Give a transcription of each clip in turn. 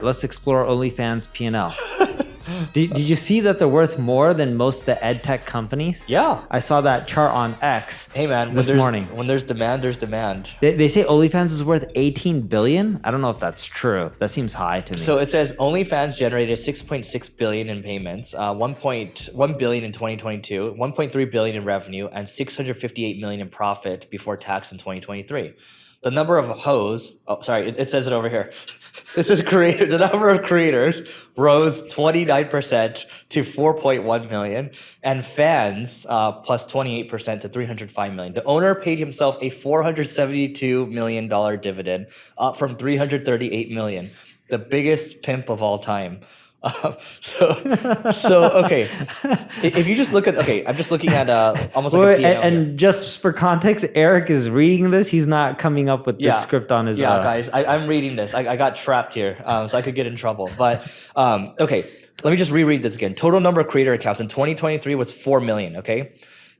Let's explore OnlyFans P&L. Did you see that they're worth more than most of the ed tech companies? Yeah. I saw that chart on X. Hey man, this morning. When there's demand, there's demand. They say OnlyFans is worth 18 billion. I don't know if that's true. That seems high to me. So it says OnlyFans generated 6.6 billion in payments, 1.1 billion in 2022, 1.3 billion in revenue, and 658 million in profit before tax in 2023. The number of hoes, it says it over here. This is the number of creators rose 29% to 4.1 million, and fans plus 28% to 305 million. The owner paid himself a $472 million dividend, up from 338 million. The biggest pimp of all time. So okay. If you just look at, I'm just looking at almost like a P&L and here. just for context, Eric is reading this. He's not coming up with this script on his own. Yeah, guys, I'm reading this. I got trapped here, so I could get in trouble. But okay, let me just reread this again. Total number of creator accounts in 2023 was 4 million. Okay,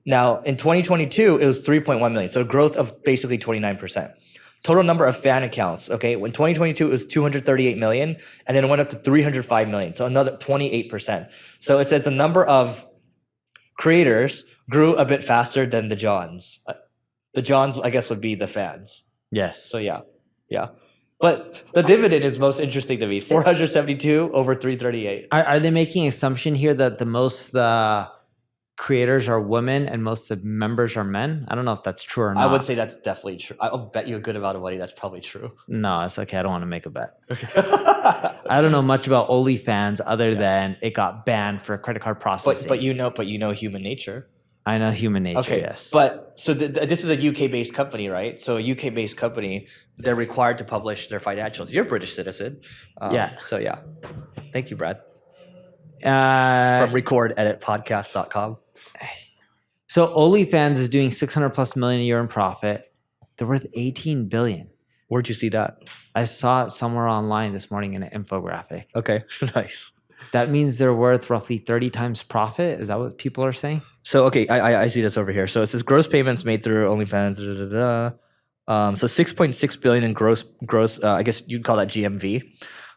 now in 2022 it was 3.1 million, so a growth of basically 29%. Total number of fan accounts, okay, when 2022 it was 238 million, and then it went up to 305 million, so another 28%. So it says the number of creators grew a bit faster than the Johns. The Johns, I guess, would be the fans. Yes. So yeah. But the dividend is most interesting to me. 472 over 338. Are they making an assumption here that the most creators are women and most of the members are men? I don't know if that's true or not. I would say that's definitely true. I'll bet you a good amount of money that's probably true. No, it's okay. I don't want to make a bet. Okay. I don't know much about OnlyFans other than it got banned for credit card processing. But you know human nature. I know human nature, okay, yes. But so this is a UK-based company, right? So a UK-based company, they're required to publish their financials. You're a British citizen. Yeah. So yeah. Thank you, Brad. From recordeditpodcast.com. So OnlyFans is doing 600 plus million a year in profit. They're worth 18 billion. Where'd you see that? I saw it somewhere online this morning in an infographic. Okay, nice. That means they're worth roughly 30 times profit. Is that what people are saying? So, okay, I see this over here. So it says gross payments made through OnlyFans. So 6.6 billion in gross. I guess you'd call that GMV.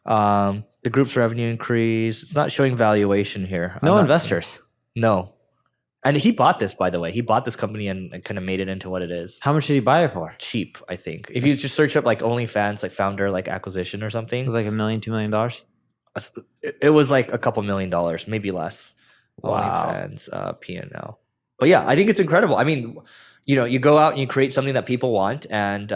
The group's revenue increase. It's not showing valuation here. No investors. No. And he bought this, by the way. He bought this company and kind of made it into what it is. How much did he buy it for? Cheap, I think. If you just search up like OnlyFans, like founder, like acquisition or something. It was like $1 million, $2 million. It was like a couple $1 million, maybe less. Wow. OnlyFans P&L. But yeah, I think it's incredible. I mean, you go out and you create something that people want, and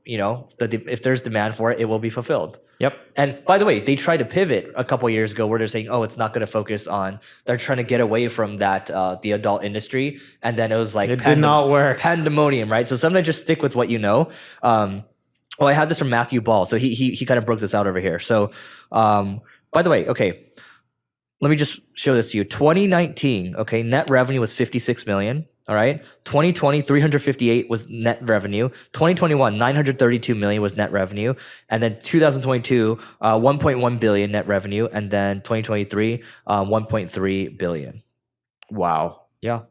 if there's demand for it, it will be fulfilled. Yep. And by the way, they tried to pivot a couple years ago where they're saying, oh, it's not going to focus on, they're trying to get away from that, the adult industry. And then it was like, it did not work. Pandemonium, right? So sometimes just stick with what you know. I had this from Matthew Ball. So he kind of broke this out over here. So, by the way, okay, let me just show this to you. 2019, okay, net revenue was 56 million. All right. 2020, 358 was net revenue. 2021, 932 million was net revenue. And then 2022, 1.1 billion net revenue. And then 2023, 1.3 billion. Wow. Yeah.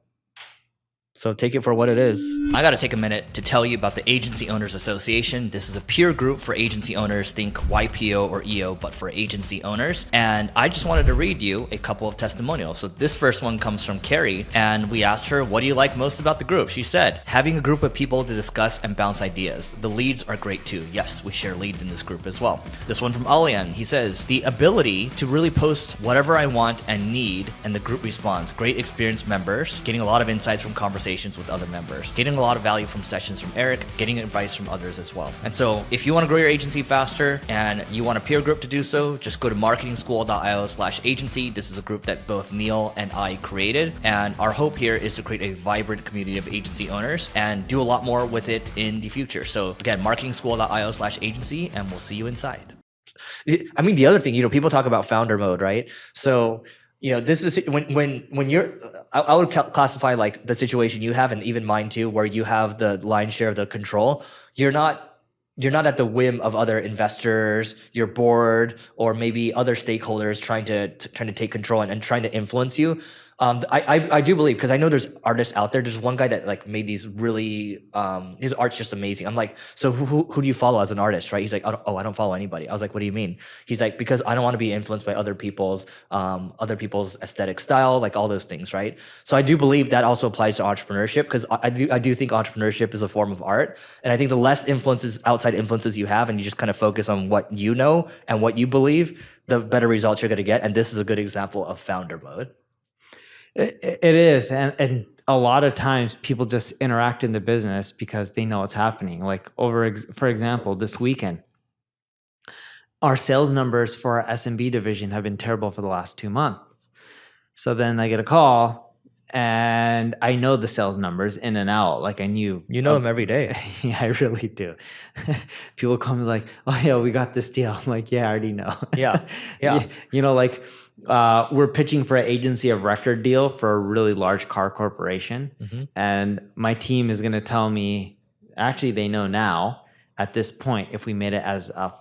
So take it for what it is. I got to take a minute to tell you about the Agency Owners Association. This is a peer group for agency owners. Think YPO or EO, but for agency owners. And I just wanted to read you a couple of testimonials. So this first one comes from Carrie, and we asked her, what do you like most about the group? She said, having a group of people to discuss and bounce ideas. The leads are great too. Yes, we share leads in this group as well. This one from Alian, he says, the ability to really post whatever I want and need, and the group responds. Great experienced members, getting a lot of insights from conversations with other members, getting a lot of value from sessions from Eric, getting advice from others as well. And so if you want to grow your agency faster and you want a peer group to do so, just go to marketingschool.io/agency. This is a group that both Neil and I created. And our hope here is to create a vibrant community of agency owners and do a lot more with it in the future. So again, marketingschool.io/agency, and we'll see you inside. I mean, the other thing, people talk about founder mode, right? So, this is when you're, I would classify like the situation you have, and even mine too, where you have the lion's share of the control. You're not at the whim of other investors, your board, or maybe other stakeholders trying to take control and trying to influence you. I do believe, because I know there's artists out there. There's one guy that like made these really his art's just amazing. I'm like, so who do you follow as an artist, right? He's like, oh, I don't follow anybody. I was like, what do you mean? He's like, because I don't want to be influenced by other people's aesthetic style, like all those things, right? So I do believe that also applies to entrepreneurship, because I do think entrepreneurship is a form of art, and I think the less outside influences you have, and you just kind of focus on what you know and what you believe, the better results you're going to get. And this is a good example of founder mode. It is. And a lot of times people just interact in the business because they know what's happening. Like for example, this weekend, our sales numbers for our SMB division have been terrible for the last 2 months. So then I get a call and I know the sales numbers in and out. Like I knew. You know them every day. Yeah, I really do. People call me like, oh yeah, we got this deal. I'm like, yeah, I already know. Yeah. Yeah. You know, like we're pitching for an agency of record deal for a really large car corporation. And my team is going to tell me, actually they know now at this point, if we made it as a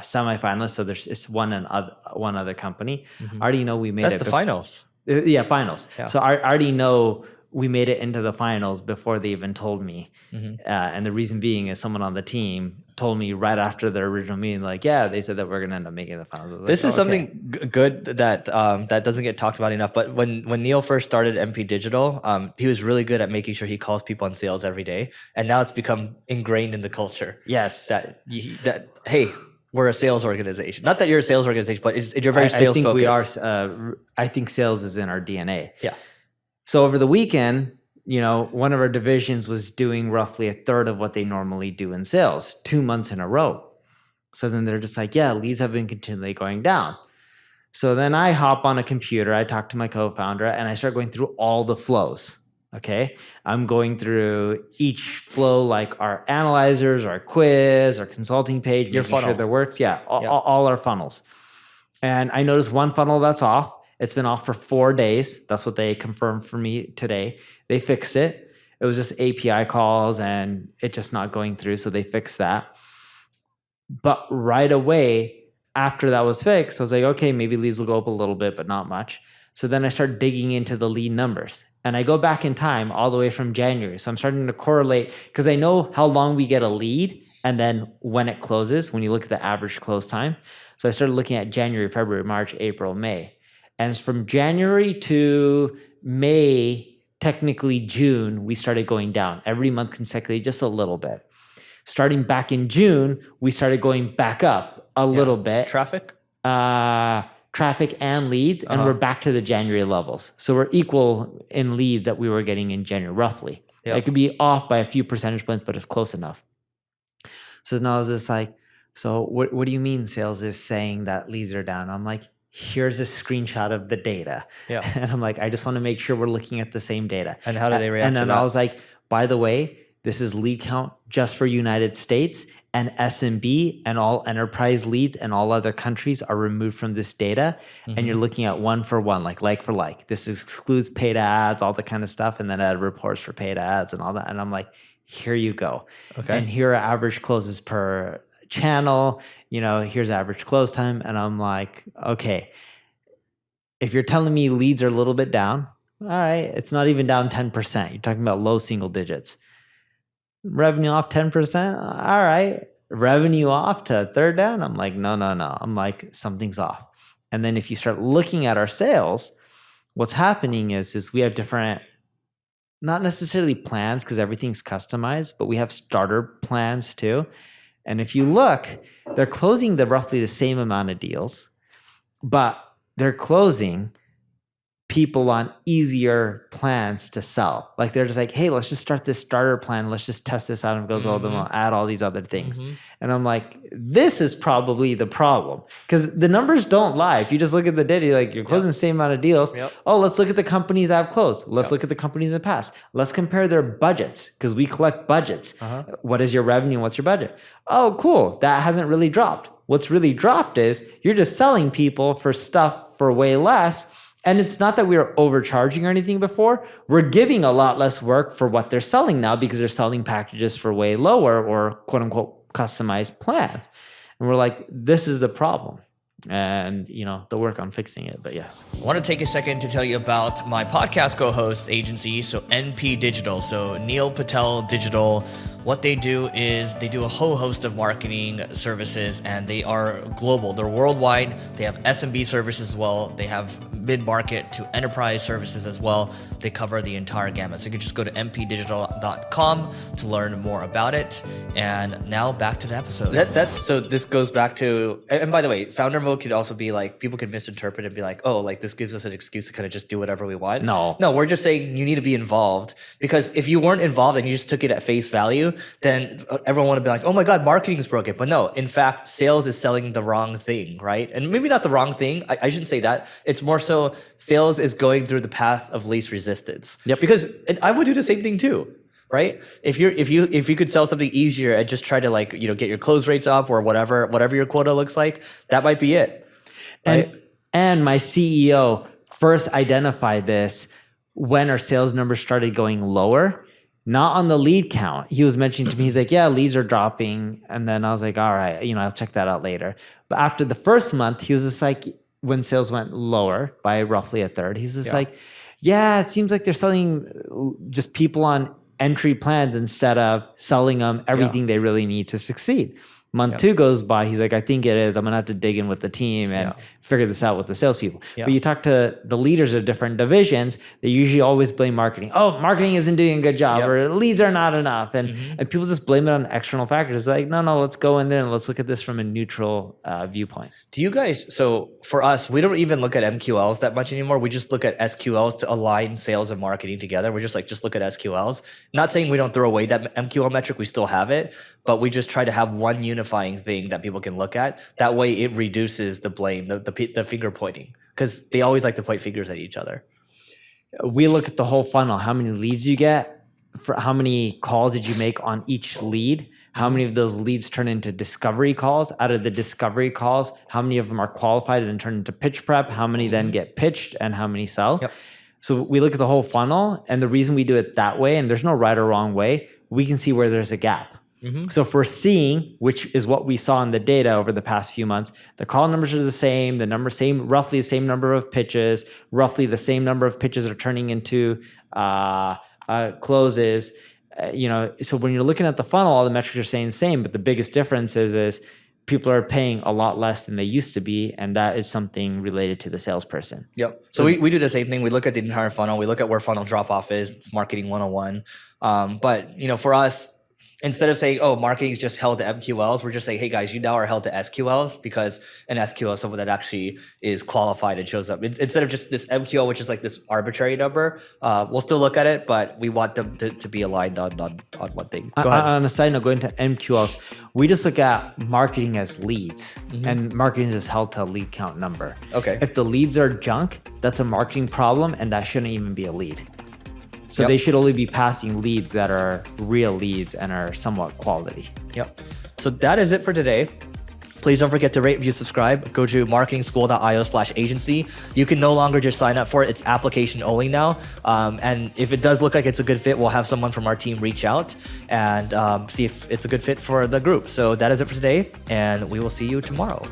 semi-finalist, so it's one other company. I already know we made it. That's the finals. Yeah, finals. Yeah. So I already know we made it into the finals before they even told me. And the reason being is someone on the team told me right after their original meeting, like, yeah, they said that we're going to end up making the finals. This is something good that that doesn't get talked about enough. But when Neil first started MP Digital, he was really good at making sure he calls people on sales every day. And now it's become ingrained in the culture. Yes. That hey, we're a sales organization. Not that you're a sales organization, but you're very sales focused. We are. I think sales is in our DNA. Yeah. So over the weekend, you know, one of our divisions was doing roughly a third of what they normally do in sales 2 months in a row. So then they're just like, yeah, leads have been continually going down. So then I hop on a computer, I talk to my co-founder, and I start going through all the flows. Okay. I'm going through each flow, like our analyzers, our quiz, our consulting page, your making funnel. sure that works. Yeah. All our funnels. And I noticed one funnel that's off. It's been off for 4 days. That's what they confirmed for me today. They fixed it. It was just API calls and it just not going through. So they fixed that. But right away, after that was fixed, I was like, okay, maybe leads will go up a little bit, but not much. So then I start digging into the lead numbers. And I go back in time all the way from January. So I'm starting to correlate because I know how long we get a lead and then when it closes, when you look at the average close time. So I started looking at January, February, March, April, May. And from January to May, technically June, we started going down every month consecutively, just a little bit. Starting back in June, we started going back up a little bit. Traffic? Traffic and leads, and we're back to the January levels. So we're equal in leads that we were getting in January, roughly. Yep. It could be off by a few percentage points, but it's close enough. So now I was just like, so what do you mean sales is saying that leads are down? I'm like, here's a screenshot of the data. Yeah. And I'm like, I just want to make sure we're looking at the same data. And how do they react to that? And then I was like, by the way, this is lead count just for United States, and SMB and all enterprise leads and all other countries are removed from this data. And you're looking at one for one, like for like. This excludes paid ads, all the kind of stuff, and then add reports for paid ads and all that. And I'm like, here you go. Okay. And here are average closes per channel. You know, here's average close time. And I'm like, okay, if you're telling me leads are a little bit down, all right, it's not even down 10%. You're talking about low single digits. Revenue off 10%. All right. Revenue off to a third down. I'm like, no. I'm like, something's off. And then if you start looking at our sales, what's happening is we have different, not necessarily plans because everything's customized, but we have starter plans too. And if you look, they're closing roughly the same amount of deals, but they're closing people on easier plans to sell. Like they're just like, hey, let's just start this starter plan. Let's just test this out. And it goes, then we'll add all these other things. And I'm like, this is probably the problem because the numbers don't lie. If you just look at the data, you're closing the same amount of deals. Oh, let's look at the companies that have closed. Let's look at the companies in the past. Let's compare their budgets because we collect budgets. What is your revenue? What's your budget? Oh, cool. That hasn't really dropped. What's really dropped is you're just selling people for stuff for way less. And it's not that we were overcharging or anything before. We're giving a lot less work for what they're selling now because they're selling packages for way lower or quote unquote customized plans. And we're like, this is the problem. and they'll work on fixing it. But yes, I want to take a second to tell you about my podcast co-host agency, so NP Digital, so Neil Patel Digital. What they do is they do a whole host of marketing services, and they are global. They're worldwide. They have SMB services as well. They have mid-market to enterprise services as well. They cover the entire gamut. So you can just go to mpdigital.com to learn more about it. And now back to the episode. So this goes back to, and by the way, founder mode could also be like, people could misinterpret and be like, oh, like this gives us an excuse to kind of just do whatever we want. No, we're just saying you need to be involved, because if you weren't involved and you just took it at face value, then everyone would be like, oh my God, marketing is broken. But no, in fact, sales is selling the wrong thing, right? And maybe not the wrong thing. I shouldn't say that. It's more so sales is going through the path of least resistance. Yep. Because I would do the same thing too, right? If you could sell something easier and just try to get your close rates up or whatever your quota looks like, that might be it. Right? And my CEO first identified this when our sales numbers started going lower. Not on the lead count. He was mentioning to me, he's like, yeah, leads are dropping. And then I was like, all right, I'll check that out later. But after the first month, he was just like, when sales went lower by roughly a third, he's just like, yeah, it seems like they're selling just people on entry plans instead of selling them everything they really need to succeed. Month 2 goes by. He's like, I think it is. I'm going to have to dig in with the team and figure this out with the salespeople. But you talk to the leaders of different divisions, they usually always blame marketing. Oh, marketing isn't doing a good job, or leads are not enough. And people just blame it on external factors. It's like, no, let's go in there and let's look at this from a neutral viewpoint. Do you guys, so for us, we don't even look at MQLs that much anymore. We just look at SQLs to align sales and marketing together. We're just look at SQLs. Not saying we don't throw away that MQL metric, we still have it, but we just try to have one unifying thing that people can look at. That way it reduces the blame, the finger pointing, because they always like to point fingers at each other. We look at the whole funnel, how many leads you get, for how many calls did you make on each lead, how many of those leads turn into discovery calls, out of the discovery calls, how many of them are qualified and then turn into pitch prep, how many then get pitched, and how many sell. So we look at the whole funnel, and the reason we do it that way, and there's no right or wrong way, we can see where there's a gap. So if we're seeing, which is what we saw in the data over the past few months, the call numbers are the same, roughly the same number of pitches, roughly the same number of pitches are turning into closes. So when you're looking at the funnel, all the metrics are saying the same, but the biggest difference is people are paying a lot less than they used to be, and that is something related to the salesperson. So we do the same thing. We look at the entire funnel. We look at where funnel drop off is. It's marketing 101. But for us, instead of saying, oh, marketing is just held to MQLs, we're just saying, hey guys, you now are held to SQLs, because an SQL is someone that actually is qualified and shows up. Instead of just this MQL, which is like this arbitrary number, we'll still look at it, but we want them to be aligned on one thing. Go ahead. On a side note, going to MQLs, we just look at marketing as leads, and marketing is held to a lead count number. Okay. If the leads are junk, that's a marketing problem, and that shouldn't even be a lead. So they should only be passing leads that are real leads and are somewhat quality. So that is it for today. Please don't forget to rate, review, subscribe. Go to marketingschool.io/agency. You can no longer just sign up for it. It's application only now. And if it does look like it's a good fit, we'll have someone from our team reach out and see if it's a good fit for the group. So that is it for today, and we will see you tomorrow.